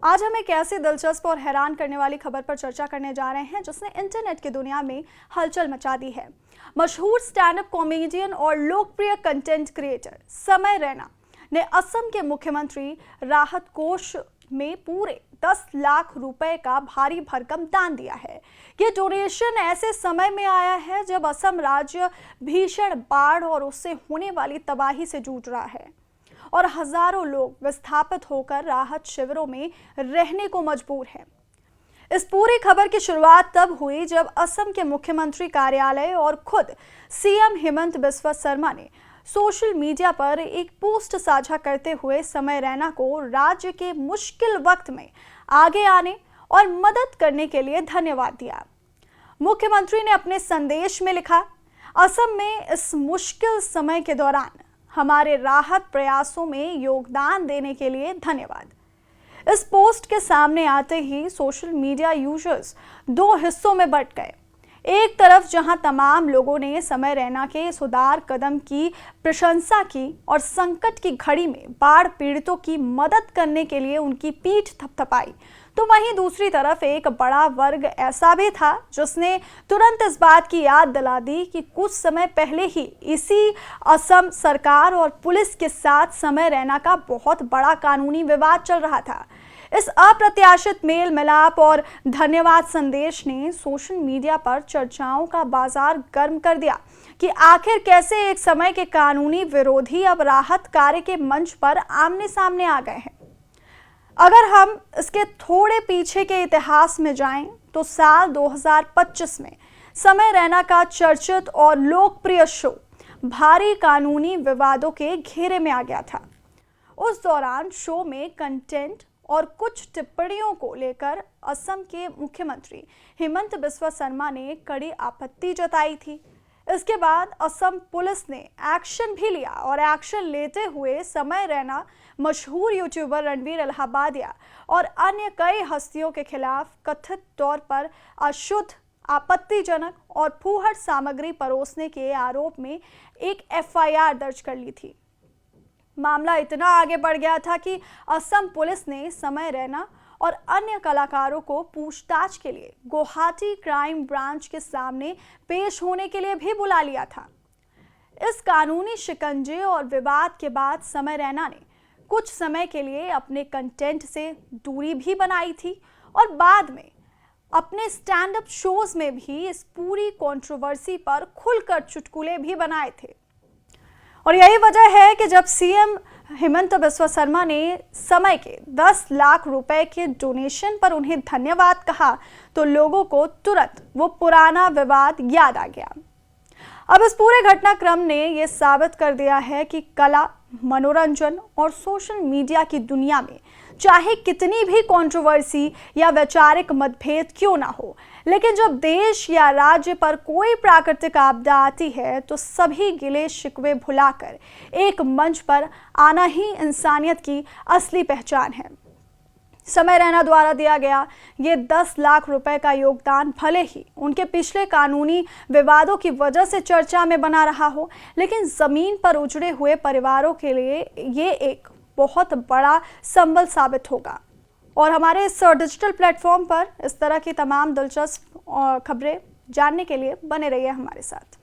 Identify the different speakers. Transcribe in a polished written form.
Speaker 1: आज हम एक ऐसी दिलचस्प और हैरान करने वाली खबर पर चर्चा करने जा रहे हैं जिसने इंटरनेट की दुनिया में हलचल मचा दी है। मशहूर स्टैंड अप कॉमेडियन और लोकप्रिय कंटेंट क्रिएटर समय रैना ने असम के मुख्यमंत्री राहत कोष में पूरे 10 लाख रुपए का भारी भरकम दान दिया है। ये डोनेशन ऐसे समय में आया है जब असम राज्य भीषण बाढ़ और उससे होने वाली तबाही से जूझ रहा है और हजारों लोग विस्थापित होकर राहत शिविरों में रहने को मजबूर हैं। इस पूरी खबर की शुरुआत तब हुई जब असम के मुख्यमंत्री कार्यालय और खुद सीएम हेमंत बिस्वा शर्मा ने सोशल मीडिया पर एक पोस्ट साझा करते हुए समय रैना को राज्य के मुश्किल वक्त में आगे आने और मदद करने के लिए धन्यवाद दिया। मुख्यमंत्री ने अपने संदेश में लिखा, असम में इस मुश्किल समय के दौरान हमारे राहत प्रयासों में योगदान देने के लिए धन्यवाद। इस पोस्ट के सामने आते ही सोशल मीडिया यूजर्स दो हिस्सों में बंट गए। एक तरफ जहां तमाम लोगों ने समय रैना के इस उदार कदम की प्रशंसा की और संकट की घड़ी में बाढ़ पीड़ितों की मदद करने के लिए उनकी पीठ थपथपाई, तो वहीं दूसरी तरफ एक बड़ा वर्ग ऐसा भी था जिसने तुरंत इस बात की याद दिला दी कि कुछ समय पहले ही इसी असम सरकार और पुलिस के साथ समय रैना का बहुत बड़ा कानूनी विवाद चल रहा था। इस अप्रत्याशित मेल मिलाप और धन्यवाद संदेश ने सोशल मीडिया पर चर्चाओं का बाजार गर्म कर दिया कि आखिर कैसे एक समय के कानूनी विरोधी अब राहत कार्य के मंच पर आमने सामने आ गए हैं। अगर हम इसके थोड़े पीछे के इतिहास में जाएं तो साल 2025 में समय रैना का चर्चित और लोकप्रिय शो भारी कानूनी विवादों के घेरे में आ गया था। उस दौरान शो में कंटेंट और कुछ टिप्पणियों को लेकर असम के मुख्यमंत्री हेमंत बिस्वा शर्मा ने कड़ी आपत्ति जताई थी। इसके बाद असम पुलिस ने एक्शन भी लिया और एक्शन लेते हुए समय रैना, मशहूर यूट्यूबर रणवीर इलाहाबादिया और अन्य कई हस्तियों के खिलाफ कथित तौर पर अशुद्ध, आपत्तिजनक और फूहड़ सामग्री परोसने के आरोप में एक एफआईआर दर्ज कर ली थी। मामला इतना आगे बढ़ गया था कि असम पुलिस ने समय रैना और अन्य कलाकारों को पूछताछ के लिए गुवाहाटी क्राइम ब्रांच के सामने पेश होने के लिए भी बुला लिया था। इस कानूनी शिकंजे और विवाद के बाद समय रैना ने कुछ समय के लिए अपने कंटेंट से दूरी भी बनाई थी और बाद में अपने स्टैंड अप शोज में भी इस पूरी कंट्रोवर्सी पर खुलकर चुटकुले भी बनाए थे। और यही वजह है कि जब सीएम हेमंत बिस्वा शर्मा ने समय के 10 लाख रुपए के डोनेशन पर उन्हें धन्यवाद कहा तो लोगों को तुरंत वो पुराना विवाद याद आ गया। अब इस पूरे घटनाक्रम ने ये साबित कर दिया है कि कला, मनोरंजन और सोशल मीडिया की दुनिया में चाहे कितनी भी कंट्रोवर्सी या वैचारिक मतभेद क्यों ना हो, लेकिन जब देश या राज्य पर कोई प्राकृतिक आपदा आती है तो सभी गिले शिकवे भुलाकर एक मंच पर आना ही इंसानियत की असली पहचान है। समय रैना द्वारा दिया गया ये 10 लाख रुपए का योगदान भले ही उनके पिछले कानूनी विवादों की वजह से चर्चा में बना रहा हो, लेकिन जमीन पर उजड़े हुए परिवारों के लिए ये एक बहुत बड़ा संबल साबित होगा। और हमारे इस डिजिटल प्लेटफॉर्म पर इस तरह की तमाम दिलचस्प खबरें जानने के लिए बने रहिए हमारे साथ।